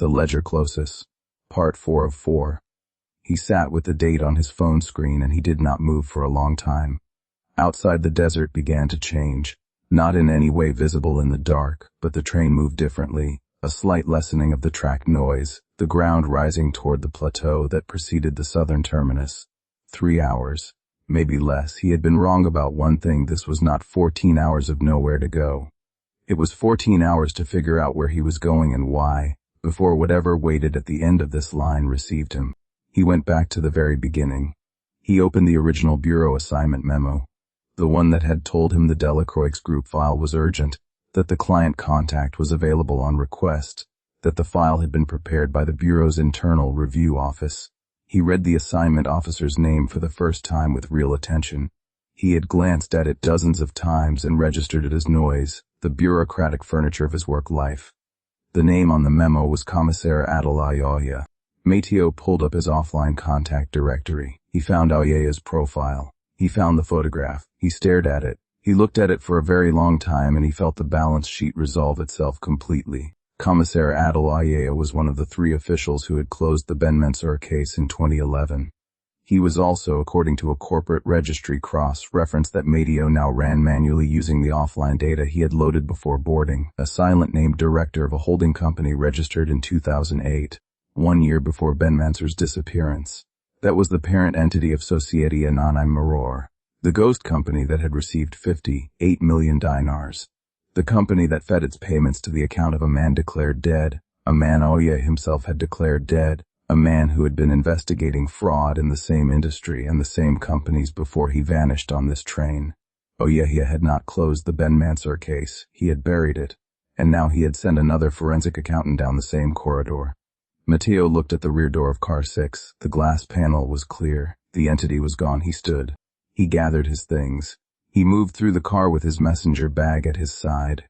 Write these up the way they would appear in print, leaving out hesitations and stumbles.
The ledger closes. Part 4 of 4. He sat with the date on his phone screen and he did not move for a long time. Outside the desert began to change, not in any way visible in the dark, but the train moved differently, a slight lessening of the track noise, the ground rising toward the plateau that preceded the southern terminus. 3 hours, maybe less. He had been wrong about one thing: this was not 14 hours of nowhere to go. It was 14 hours to figure out where he was going and why, before whatever waited at the end of this line received him. He went back to the very beginning. He opened the original bureau assignment memo, the one that had told him the Delacroix group file was urgent, that the client contact was available on request, that the file had been prepared by the bureau's internal review office. He read the assignment officer's name for the first time with real attention. He had glanced at it dozens of times and registered it as noise, the bureaucratic furniture of his work life. The name on the memo was Commissaire Adel Ayaya. Mateo pulled up his offline contact directory. He found Ayaya's profile. He found the photograph. He stared at it. He looked at it for a very long time and he felt the balance sheet resolve itself completely. Commissaire Adel Ayaya was one of the 3 officials who had closed the Benmansour case in 2011. He was also, according to a corporate registry cross-reference that Mateo now ran manually using the offline data he had loaded before boarding, a silent-named director of a holding company registered in 2008, 1 year before Benmansour's disappearance. That was the parent entity of Societe Anonyme Maror, the ghost company that had received 58 million dinars. The company that fed its payments to the account of a man declared dead, a man Ayaya himself had declared dead, a man who had been investigating fraud in the same industry and the same companies before he vanished on this train. Ayaya had not closed the Benmansour case, he had buried it, and now he had sent another forensic accountant down the same corridor. Mateo looked at the rear door of car 6. The glass panel was clear. The entity was gone. He stood. He gathered his things. He moved through the car with his messenger bag at his side.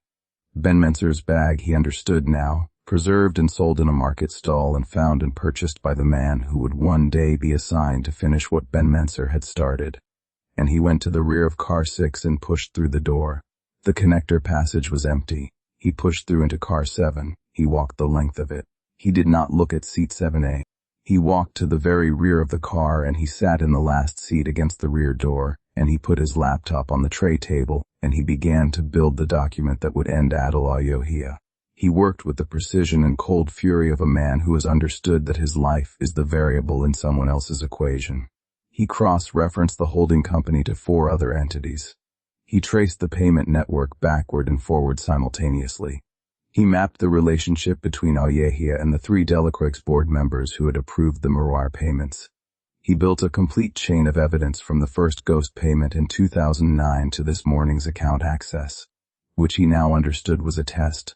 Benmansour's bag, he understood now, preserved and sold in a market stall and found and purchased by the man who would one day be assigned to finish what Benmansour had started. And he went to the rear of car 6 and pushed through the door. The connector passage was empty. He pushed through into car 7. He walked the length of it. He did not look at seat 7A. He walked to the very rear of the car and he sat in the last seat against the rear door, and he put his laptop on the tray table, and he began to build the document that would end Adel Ayaya. He worked with the precision and cold fury of a man who has understood that his life is the variable in someone else's equation. He cross-referenced the holding company to 4 other entities. He traced the payment network backward and forward simultaneously. He mapped the relationship between Ayaya and the 3 Delacroix board members who had approved the Maror payments. He built a complete chain of evidence from the first ghost payment in 2009 to this morning's account access, which he now understood was a test.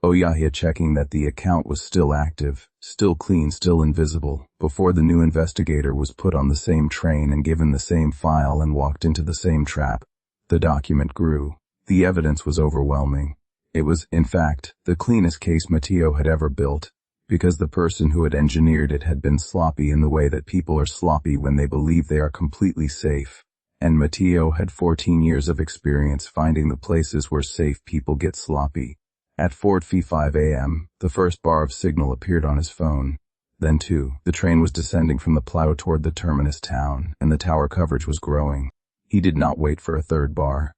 Ayaya checking that the account was still active, still clean, still invisible, before the new investigator was put on the same train and given the same file and walked into the same trap. The document grew. The evidence was overwhelming. It was, in fact, the cleanest case Mateo had ever built, because the person who had engineered it had been sloppy in the way that people are sloppy when they believe they are completely safe, and Mateo had 14 years of experience finding the places where safe people get sloppy. At 4:05 a.m., the first bar of signal appeared on his phone. Then 2. The train was descending from the plow toward the terminus town, and the tower coverage was growing. He did not wait for a 3rd bar.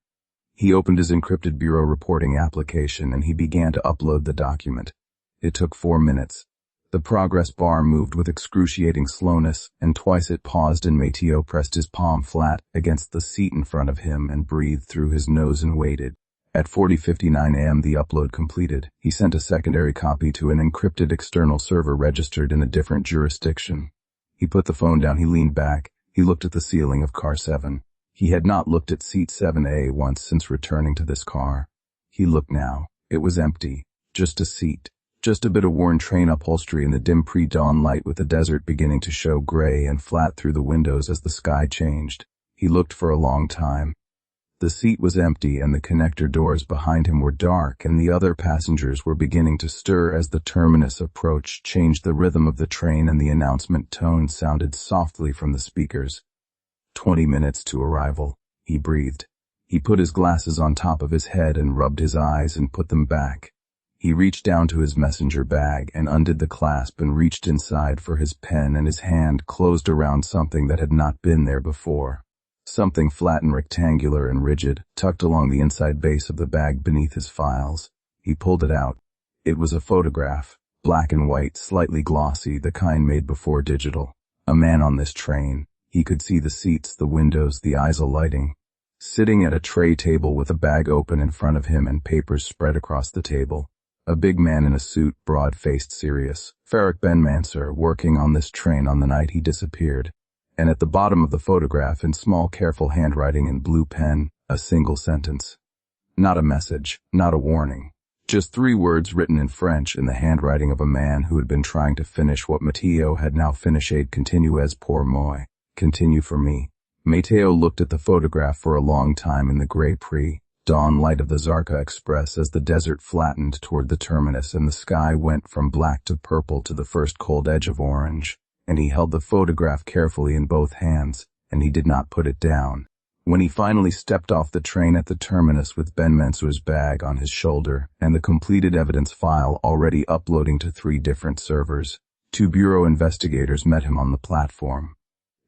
He opened his encrypted bureau reporting application and he began to upload the document. It took 4 minutes. The progress bar moved with excruciating slowness, and twice it paused and Mateo pressed his palm flat against the seat in front of him and breathed through his nose and waited. At 4:59 a.m. the upload completed. He sent a secondary copy to an encrypted external server registered in a different jurisdiction. He put the phone down. He leaned back. He looked at the ceiling of car 7. He had not looked at seat 7A once since returning to this car. He looked now. It was empty. Just a seat. Just a bit of worn train upholstery in the dim pre-dawn light with the desert beginning to show gray and flat through the windows as the sky changed. He looked for a long time. The seat was empty and the connector doors behind him were dark and the other passengers were beginning to stir as the terminus approach changed the rhythm of the train and the announcement tone sounded softly from the speakers. 20 minutes to arrival, he breathed. He put his glasses on top of his head and rubbed his eyes and put them back. He reached down to his messenger bag and undid the clasp and reached inside for his pen, and his hand closed around something that had not been there before. Something flat and rectangular and rigid, tucked along the inside base of the bag beneath his files. He pulled it out. It was a photograph, black and white, slightly glossy, the kind made before digital. A man on this train. He could see the seats, the windows, the eyes alighting. Sitting at a tray table with a bag open in front of him and papers spread across the table. A big man in a suit, broad-faced, serious. Farouk Benmansour, working on this train on the night he disappeared. And at the bottom of the photograph, in small, careful handwriting in blue pen, a single sentence. Not a message, not a warning. Just 3 words written in French in the handwriting of a man who had been trying to finish what Mateo had now finished. Continuez pour moi. Continue for me. Mateo looked at the photograph for a long time in the gray pre-dawn light of the Zarqa Express as the desert flattened toward the terminus and the sky went from black to purple to the first cold edge of orange. And he held the photograph carefully in both hands, and he did not put it down. When he finally stepped off the train at the terminus with Benmansour's bag on his shoulder and the completed evidence file already uploading to 3 different servers, 2 bureau investigators met him on the platform.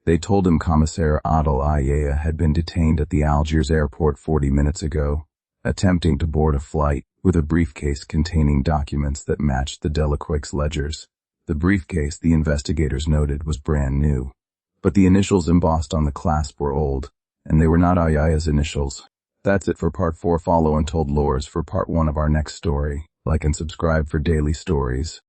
They told him Commissaire Adel Ayaya had been detained at the Algiers airport 40 minutes ago, attempting to board a flight with a briefcase containing documents that matched the Delaquix ledgers. The briefcase, the investigators noted, was brand new, but the initials embossed on the clasp were old, and they were not Ayaya's initials. That's it for part 4. Follow Untold Lores for part 1 of our next story. Like and subscribe for daily stories.